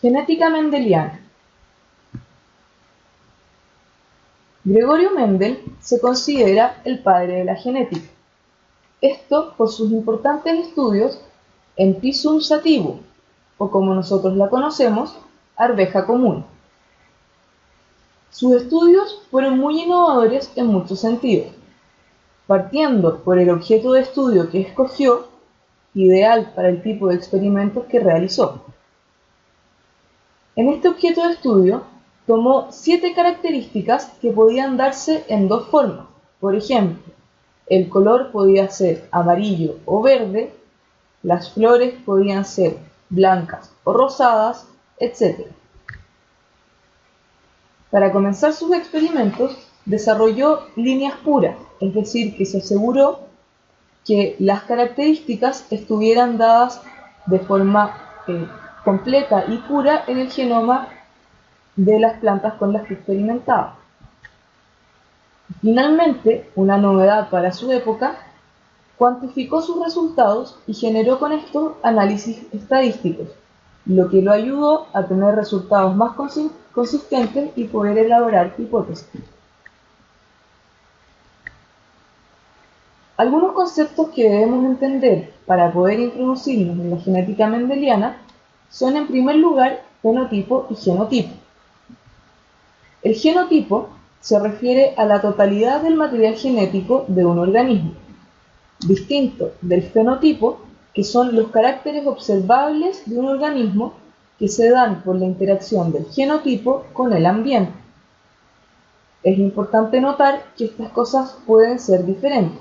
Genética mendeliana. Gregorio Mendel se considera el padre de la genética. Esto por sus importantes estudios en Pisum sativum, o como nosotros la conocemos, arveja común. Sus estudios fueron muy innovadores en muchos sentidos, partiendo por el objeto de estudio que escogió, ideal para el tipo de experimentos que realizó. En este objeto de estudio, tomó 7 características que podían darse en dos formas. Por ejemplo, el color podía ser amarillo o verde, las flores podían ser blancas o rosadas, etc. Para comenzar sus experimentos, desarrolló líneas puras, es decir, que se aseguró que las características estuvieran dadas de forma completa y pura en el genoma de las plantas con las que experimentaba. Finalmente, una novedad para su época, cuantificó sus resultados y generó con esto análisis estadísticos, lo que lo ayudó a tener resultados más consistentes y poder elaborar hipótesis. Algunos conceptos que debemos entender para poder introducirnos en la genética mendeliana son, en primer lugar, fenotipo y genotipo. El genotipo se refiere a la totalidad del material genético de un organismo, distinto del fenotipo, que son los caracteres observables de un organismo que se dan por la interacción del genotipo con el ambiente. Es importante notar que estas cosas pueden ser diferentes.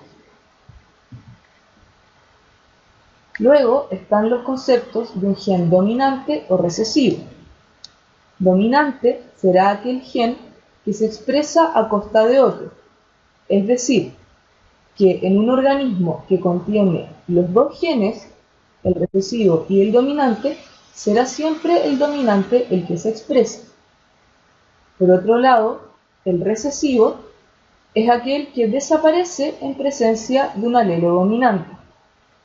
Luego están los conceptos de un gen dominante o recesivo. Dominante será aquel gen que se expresa a costa de otro, es decir, que en un organismo que contiene los dos genes, el recesivo y el dominante, será siempre el dominante el que se expresa. Por otro lado, el recesivo es aquel que desaparece en presencia de un alelo dominante.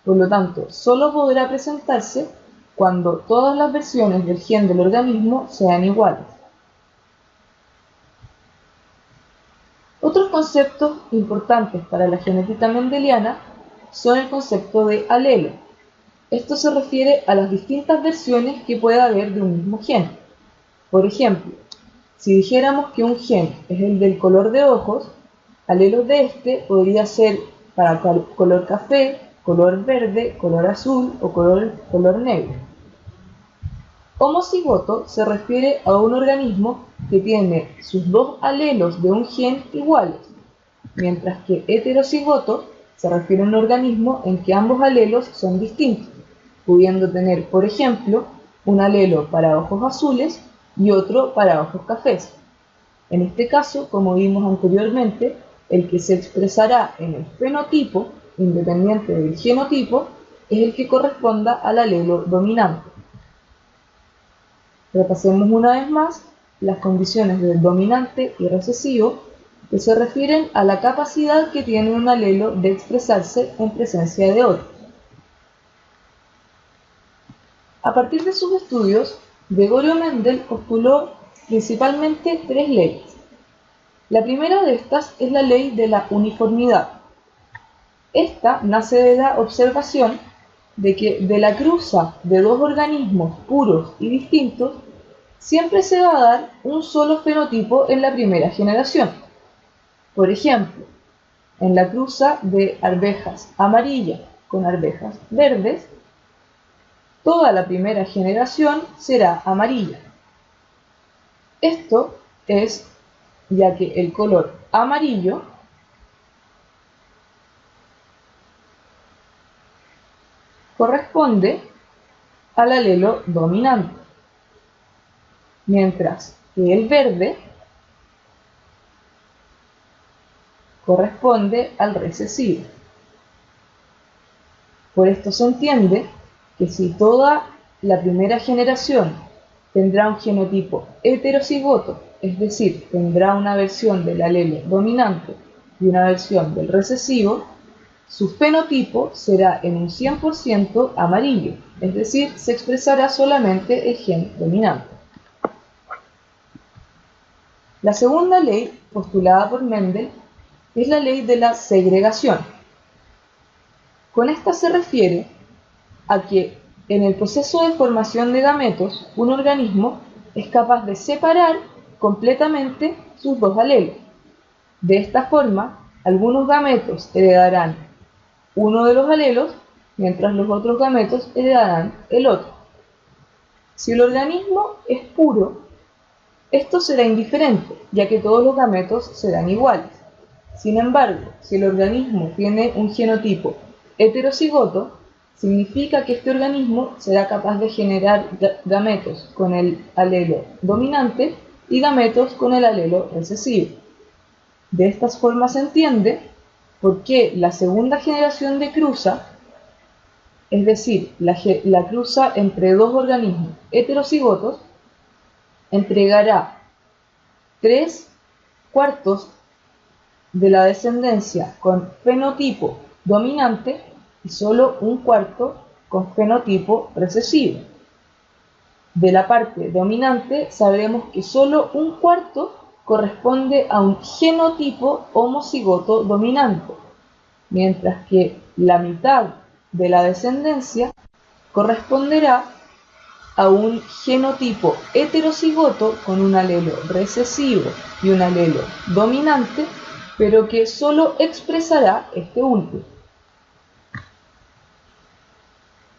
Por lo tanto, solo podrá presentarse cuando todas las versiones del gen del organismo sean iguales. Otros conceptos importantes para la genética mendeliana son el concepto de alelo. Esto se refiere a las distintas versiones que puede haber de un mismo gen. Por ejemplo, si dijéramos que un gen es el del color de ojos, alelos de este podría ser para color café, color verde, color azul o color negro. Homocigoto se refiere a un organismo que tiene sus dos alelos de un gen iguales, mientras que heterocigoto se refiere a un organismo en que ambos alelos son distintos, pudiendo tener, por ejemplo, un alelo para ojos azules y otro para ojos cafés. En este caso, como vimos anteriormente, el que se expresará en el fenotipo, independiente del genotipo, es el que corresponda al alelo dominante. Repasemos una vez más las condiciones del dominante y recesivo, que se refieren a la capacidad que tiene un alelo de expresarse en presencia de otro. A partir de sus estudios, Gregorio Mendel postuló principalmente 3 leyes. La primera de estas es la ley de la uniformidad. Esta nace de la observación de que de la cruza de dos organismos puros y distintos, siempre se va a dar un solo fenotipo en la primera generación. Por ejemplo, en la cruza de arvejas amarillas con arvejas verdes, toda la primera generación será amarilla. Esto es ya que el color amarillo corresponde al alelo dominante, mientras que el verde corresponde al recesivo. Por esto se entiende que si toda la primera generación tendrá un genotipo heterocigoto, es decir, tendrá una versión del alelo dominante y una versión del recesivo, Su fenotipo será en un 100% amarillo, es decir, se expresará solamente el gen dominante. La segunda ley postulada por Mendel es la ley de la segregación. Con esta se refiere a que en el proceso de formación de gametos, un organismo es capaz de separar completamente sus dos alelos. De esta forma, algunos gametos heredarán uno de los alelos, mientras los otros gametos heredarán el otro. Si el organismo es puro, esto será indiferente, ya que todos los gametos serán iguales. Sin embargo, si el organismo tiene un genotipo heterocigoto, significa que este organismo será capaz de generar gametos con el alelo dominante y gametos con el alelo recesivo. De esta forma se entiende por qué la segunda generación de cruza, es decir, la cruza entre dos organismos heterocigotos, entregará 3/4 de la descendencia con fenotipo dominante y solo 1/4 con fenotipo recesivo. De la parte dominante sabremos que solo 1/4 corresponde a un genotipo homocigoto dominante, mientras que la mitad de la descendencia corresponderá a un genotipo heterocigoto con un alelo recesivo y un alelo dominante, pero que solo expresará este último.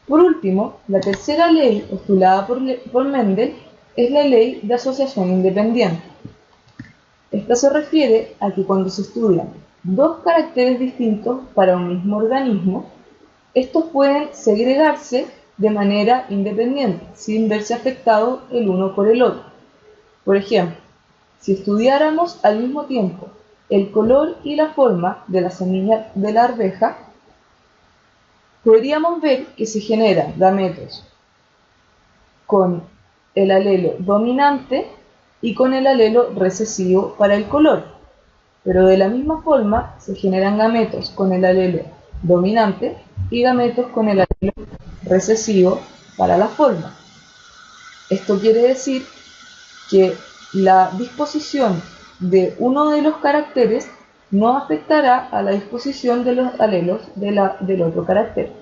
Por último, la tercera ley postulada por Mendel es la ley de asociación independiente. Esta se refiere a que cuando se estudian dos caracteres distintos para un mismo organismo, estos pueden segregarse de manera independiente, sin verse afectados el uno por el otro. Por ejemplo, si estudiáramos al mismo tiempo el color y la forma de la semilla de la arveja, podríamos ver que se generan gametos con el alelo dominante y con el alelo recesivo para el color, pero de la misma forma se generan gametos con el alelo dominante y gametos con el alelo recesivo para la forma. Esto quiere decir que la disposición de uno de los caracteres no afectará a la disposición de los alelos del otro carácter.